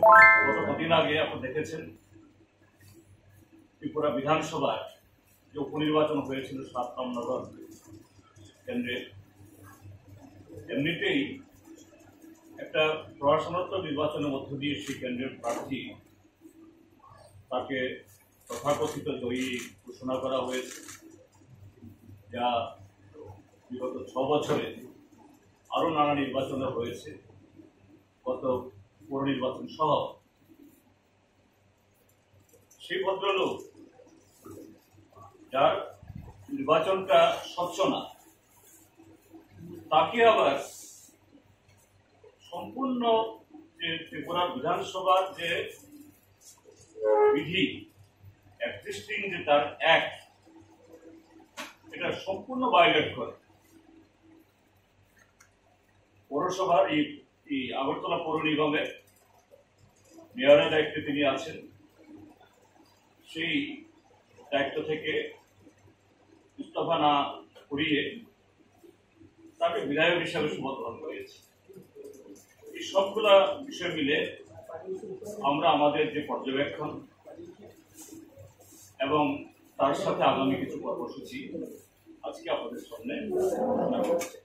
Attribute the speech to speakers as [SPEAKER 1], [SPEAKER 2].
[SPEAKER 1] গত কদিন আগে আপনারা দেখেছেন ত্রিপুরা বিধানসভার যে উপনির্বাচন হয়েছিল ৭ নভেম্বর কেন্দ্রে, এমনিতেই একটা প্রশাসনত্ব নির্বাচনের মধ্য দিয়ে সেই কেন্দ্রের প্রার্থী তাকে তথাকথিত জয়ী ঘোষণা করা হয়েছে, যা বিগত ৬ বছরে আরও নানা নির্বাচনে হয়েছে, গত পৌর নির্বাচন সহ। সেই ভদ্রলোক যার নির্বাচনটা স্বচ্ছ না, তাকে আবার সম্পূর্ণ যে ত্রিপুরা বিধানসভার যে বিধি এক্সিস্টিং যে তার অ্যাক্ট, এটা সম্পূর্ণ ভায়োলেট করে। পৌরসভার এই আগরতলা পৌর নিগমের মেয়রের দায়িত্বে তিনি আছেন, সেই দায়িত্ব থেকে ইস্তফা না করিয়ে তাকে বিধায়ক হিসাবে শপথ গ্রহণ করিয়েছে। এই সবগুলা বিষয় মিলে আমরা আমাদের যে পর্যবেক্ষণ এবং তার সাথে আগামী কিছু কর্মসূচি আজকে আপনাদের সামনে ঘোষণা করছি।